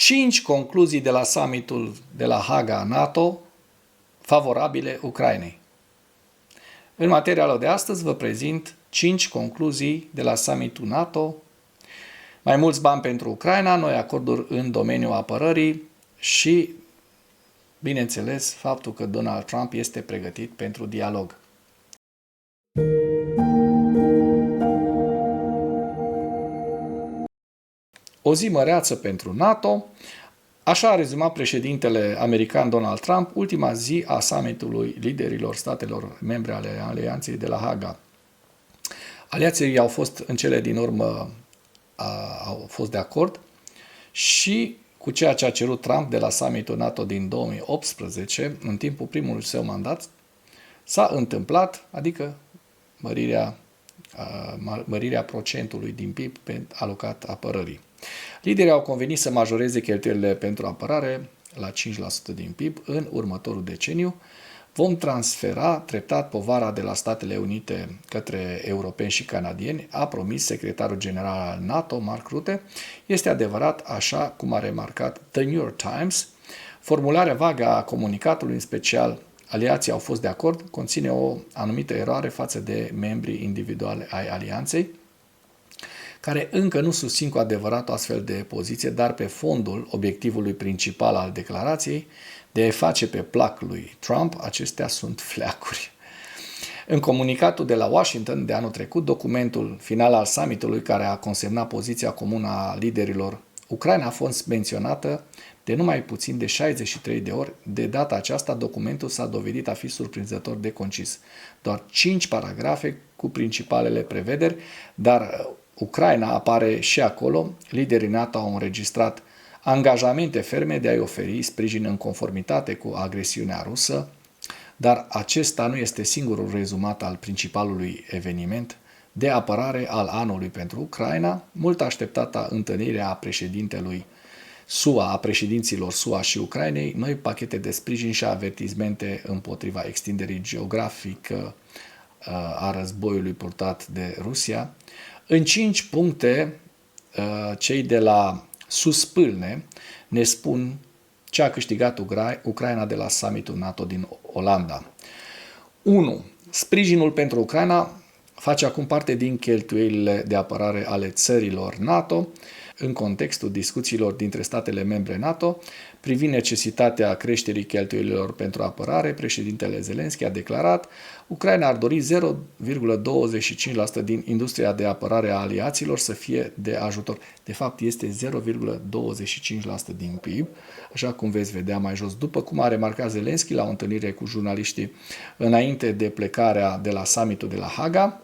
5 concluzii de la summitul de la Haga NATO favorabile Ucrainei. În materialul de astăzi vă prezint 5 concluzii de la summitul NATO, mai mulți bani pentru Ucraina, noi acorduri în domeniul apărării și, bineînțeles, faptul că Donald Trump este pregătit pentru dialog. O zi măreață pentru NATO. Așa a rezumat președintele american Donald Trump ultima zi a summitului liderilor statelor membre ale Alianței de la Haga. Aliații au fost în cele din urmă au fost de acord și cu ceea ce a cerut Trump de la summitul NATO din 2018, în timpul primului său mandat, s-a întâmplat, adică mărirea procentului din PIB alocat apărării. Liderii au convenit să majoreze cheltuielile pentru apărare la 5% din PIB în următorul deceniu. Vom transfera treptat povara de la Statele Unite către europeni și canadieni, a promis secretarul general al NATO, Mark Rutte. Este adevărat, așa cum a remarcat The New York Times. Formularea vagă a comunicatului, în special aliații au fost de acord, conține o anumită eroare față de membrii individuali ai alianței, care încă nu susțin cu adevărat o astfel de poziție, dar pe fondul obiectivului principal al declarației de a face pe plac lui Trump, acestea sunt fleacuri. În comunicatul de la Washington de anul trecut, documentul final al summitului care a consemnat poziția comună a liderilor, Ucraina a fost menționată de numai puțin de 63 de ori. De data aceasta, documentul s-a dovedit a fi surprinzător de concis. Doar 5 paragrafe cu principalele prevederi, dar Ucraina apare și acolo. Liderii NATO au înregistrat angajamente ferme de a-i oferi sprijin în conformitate cu agresiunea rusă, dar acesta nu este singurul rezumat al principalului eveniment de apărare al anului pentru Ucraina. Mult așteptată întâlnirea a președintelui SUA, a președinților SUA și Ucrainei, noi pachete de sprijin și avertizmente împotriva extinderii geografică a războiului purtat de Rusia. În 5 puncte, cei de la sus pâlne ne spun ce a câștigat Ucraina de la summitul NATO din Olanda. 1. Sprijinul pentru Ucraina face acum parte din cheltuielile de apărare ale țărilor NATO, în contextul discuțiilor dintre statele membre NATO, privind necesitatea creșterii cheltuielilor pentru apărare. Președintele Zelenski a declarat: Ucraina ar dori 0,25% din industria de apărare a aliaților să fie de ajutor. De fapt, este 0,25% din PIB, așa cum veți vedea mai jos, după cum a remarcat Zelenski la o întâlnire cu jurnaliștii înainte de plecarea de la summitul de la Haga.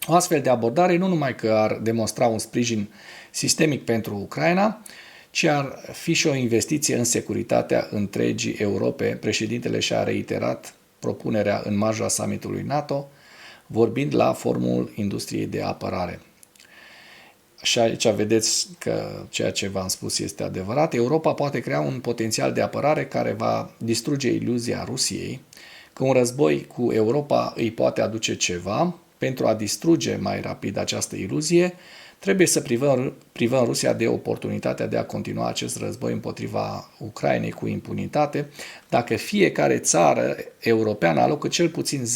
O astfel de abordare nu numai că ar demonstra un sprijin sistemic pentru Ucraina, ci ar fi și o investiție în securitatea întregii Europe. Președintele și-a reiterat propunerea în marja summitului NATO, vorbind la Forumul Industriei de Apărare. Și aici vedeți că ceea ce v-am spus este adevărat. Europa poate crea un potențial de apărare care va distruge iluzia Rusiei că un război cu Europa îi poate aduce ceva. Pentru a distruge mai rapid această iluzie, trebuie să privăm Rusia de oportunitatea de a continua acest război împotriva Ucrainei cu impunitate, dacă fiecare țară europeană alocă cel puțin 0,25%,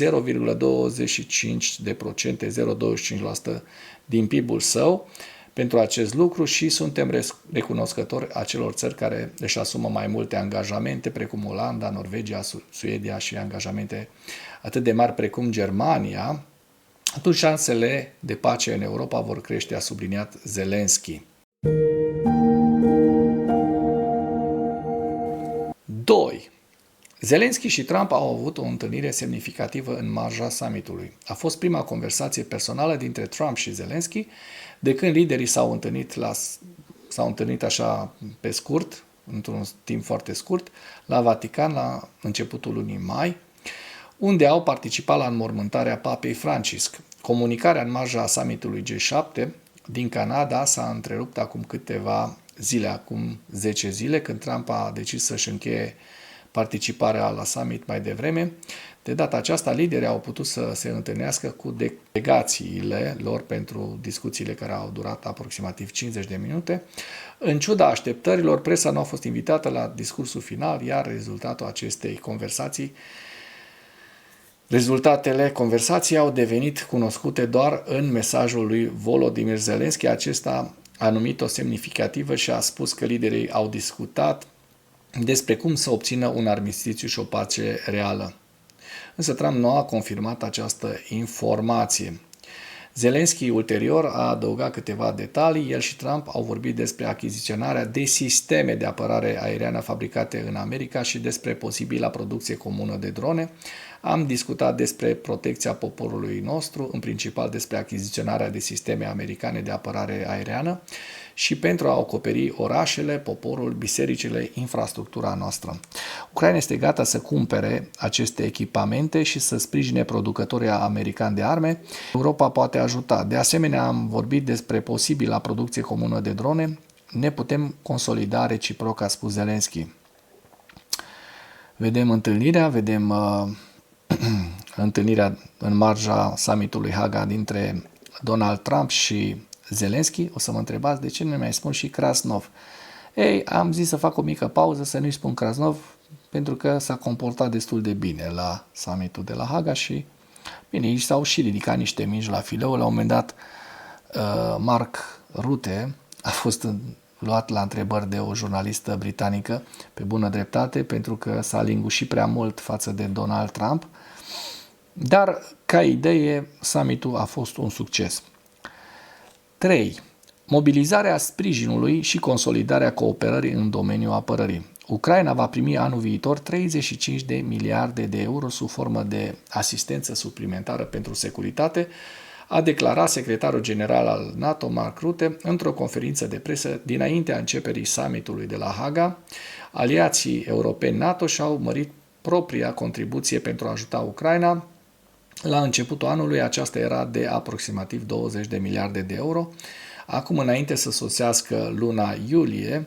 0,25% din PIB-ul său pentru acest lucru și suntem recunoscători acelor țări care își asumă mai multe angajamente, precum Olanda, Norvegia, Suedia și angajamente atât de mari precum Germania. Atunci șansele de pace în Europa vor crește, a subliniat Zelenski. 2. Zelenski și Trump au avut o întâlnire semnificativă în marja summitului. A fost prima conversație personală dintre Trump și Zelenski de când liderii s-au întâlnit așa pe scurt, într-un timp foarte scurt, la Vatican la începutul lunii mai, unde au participat la înmormântarea Papei Francisc. Comunicarea în marja summitului G7 din Canada s-a întrerupt acum câteva zile, acum 10 zile, când Trump a decis să-și încheie participarea la summit mai devreme. De data aceasta, liderii au putut să se întâlnească cu delegațiile lor pentru discuțiile care au durat aproximativ 50 de minute. În ciuda așteptărilor, presa nu a fost invitată la discursul final, iar rezultatele conversației au devenit cunoscute doar în mesajul lui Volodymyr Zelensky. Acesta a numit-o semnificativă și a spus că liderii au discutat despre cum să obțină un armistițiu și o pace reală. Însă Trump nu a confirmat această informație. Zelensky ulterior a adăugat câteva detalii. El și Trump au vorbit despre achiziționarea de sisteme de apărare aeriană fabricate în America și despre posibila producție comună de drone. Am discutat despre protecția poporului nostru, în principal despre achiziționarea de sisteme americane de apărare aeriană și pentru a acoperi orașele, poporul, bisericile, infrastructura noastră. Ucraina este gata să cumpere aceste echipamente și să sprijine producătorii americani de arme. Europa poate ajuta. De asemenea, am vorbit despre posibila producție comună de drone. Ne putem consolida reciproc, a spus Zelensky. Vedem întâlnirea, întâlnirea în marja summitului Haga dintre Donald Trump și Zelensky. O să mă întrebați de ce nu mai spun și Krasnov. Ei, am zis să fac o mică pauză, să nu-i spun Krasnov, pentru că s-a comportat destul de bine la summitul de la Haga și, bine, aici s-au și ridicat niște mingi la fileu. La un moment dat, Mark Rutte a fost luat la întrebări de o jurnalistă britanică pe bună dreptate, pentru că s-a lingușit prea mult față de Donald Trump. Dar, ca idee, summitul a fost un succes. 3. Mobilizarea sprijinului și consolidarea cooperării în domeniul apărării. Ucraina va primi anul viitor 35 de miliarde de euro sub formă de asistență suplimentară pentru securitate, a declarat secretarul general al NATO, Mark Rutte, într-o conferință de presă dinaintea începerii summitului de la Haga. Aliații europeni NATO și-au mărit propria contribuție pentru a ajuta Ucraina. La începutul anului aceasta era de aproximativ 20 de miliarde de euro. Acum, înainte să sosească luna iulie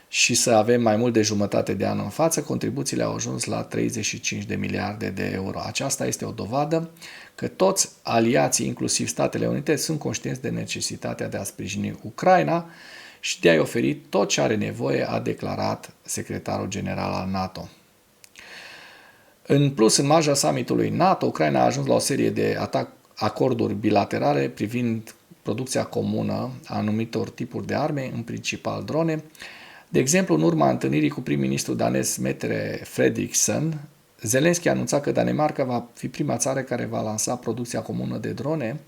și să avem mai mult de jumătate de an în față, contribuțiile au ajuns la 35 de miliarde de euro. Aceasta este o dovadă că toți aliații, inclusiv Statele Unite, sunt conștienți de necesitatea de a sprijini Ucraina și de a-i oferi tot ce are nevoie, a declarat secretarul general al NATO. În plus, în marja summitului NATO, Ucraina a ajuns la o serie de acorduri bilaterale privind producția comună a anumitor tipuri de arme, în principal drone. De exemplu, în urma întâlnirii cu prim-ministrul danez Mette Frederiksen, Zelensky a anunțat că Danemarca va fi prima țară care va lansa producția comună de drone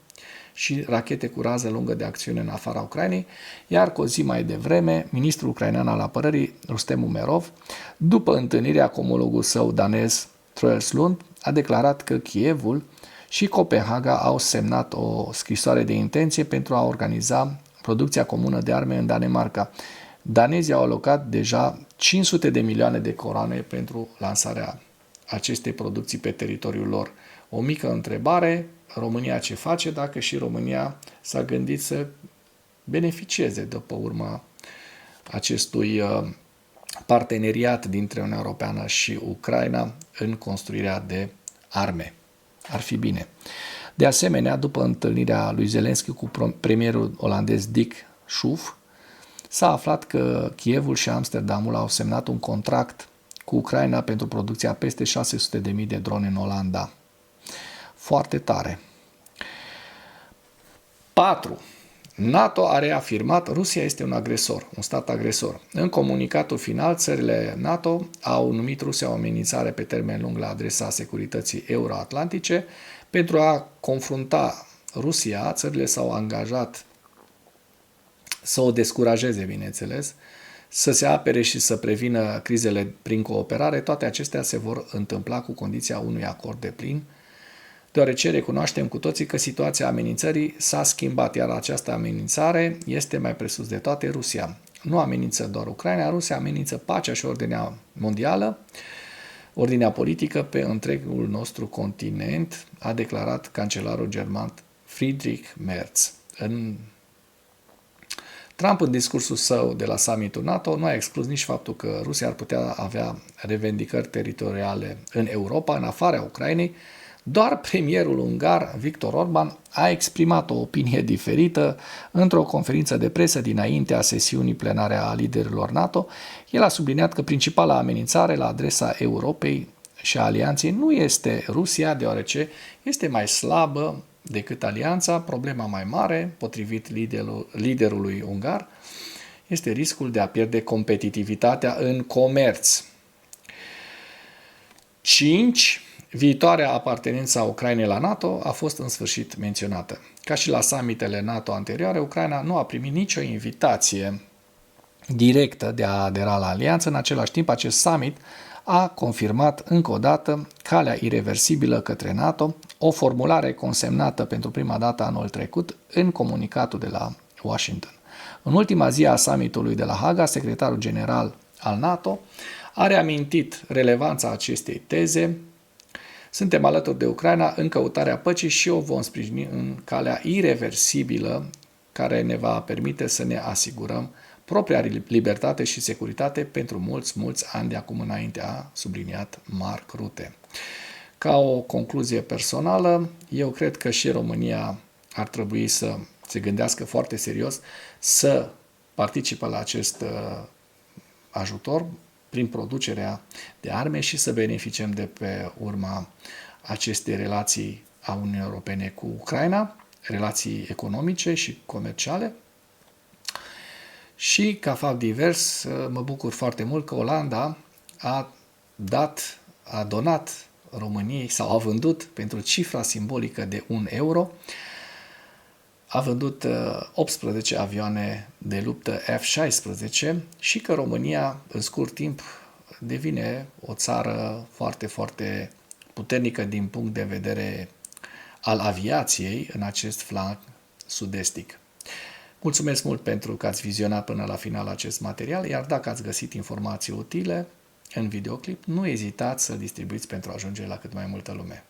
și rachete cu rază lungă de acțiune în afara Ucrainei, iar cu o zi mai devreme, ministrul ucrainean al apărării, Rustem Umerov, după întâlnirea cu omologul său danez Truls Lund, a declarat că Kievul și Copenhaga au semnat o scrisoare de intenție pentru a organiza producția comună de arme în Danemarca. Danezii au alocat deja 500 de milioane de coroane pentru lansarea acestei producții pe teritoriul lor. O mică întrebare, România ce face dacă și România s-a gândit să beneficieze după urma acestui parteneriat dintre Uniunea Europeană și Ucraina în construirea de arme. Ar fi bine. De asemenea, după întâlnirea lui Zelensky cu premierul olandez Dick Schoof, s-a aflat că Kievul și Amsterdamul au semnat un contract cu Ucraina pentru producția peste 600.000 de drone în Olanda. Foarte tare. 4. NATO a reafirmat Rusia este un agresor, un stat agresor. În comunicatul final, țările NATO au numit Rusia o amenințare pe termen lung la adresa securității euroatlantice. Pentru a confrunta Rusia, țările s-au angajat să o descurajeze, bineînțeles, să se apere și să prevină crizele prin cooperare. Toate acestea se vor întâmpla cu condiția unui acord deplin, deoarece recunoaștem cu toții că situația amenințării s-a schimbat, iar această amenințare este mai presus de toate Rusia. Nu amenință doar Ucraina, Rusia amenință pacea și ordinea mondială, ordinea politică pe întregul nostru continent, a declarat cancelarul german Friedrich Merz. În Trump, în discursul său de la summitul NATO, nu a exclus nici faptul că Rusia ar putea avea revendicări teritoriale în Europa, în afara Ucrainei. Doar premierul ungar, Viktor Orban, a exprimat o opinie diferită într-o conferință de presă dinaintea sesiunii plenare a liderilor NATO. El a subliniat că principala amenințare la adresa Europei și a alianței nu este Rusia, deoarece este mai slabă decât alianța. Problema mai mare, potrivit liderului ungar, este riscul de a pierde competitivitatea în comerț. 5. Viitoarea apartenență a Ucrainei la NATO a fost în sfârșit menționată. Ca și la summitele NATO anterioare, Ucraina nu a primit nicio invitație directă de a adera la alianță. În același timp, acest summit a confirmat încă o dată calea ireversibilă către NATO, o formulare consemnată pentru prima dată anul trecut în comunicatul de la Washington. În ultima zi a summitului de la Haga, secretarul general al NATO a reamintit relevanța acestei teze. Suntem alături de Ucraina în căutarea păcii și o vom sprijini în calea ireversibilă care ne va permite să ne asigurăm propria libertate și securitate pentru mulți ani de acum înainte, a subliniat Mark Rutte. Ca o concluzie personală, eu cred că și România ar trebui să se gândească foarte serios să participe la acest ajutor prin producerea de arme și să beneficiem de pe urma acestei relații a Uniunii Europene cu Ucraina, relații economice și comerciale. Și, ca fapt divers, mă bucur foarte mult că Olanda a donat României sau a vândut pentru cifra simbolică de 1 euro, a vândut 18 avioane de luptă F-16 și că România, în scurt timp, devine o țară foarte, foarte puternică din punct de vedere al aviației în acest flanc sud-estic. Mulțumesc mult pentru că ați vizionat până la final acest material, iar dacă ați găsit informații utile în videoclip, nu ezitați să distribuiți pentru a ajunge la cât mai multă lume.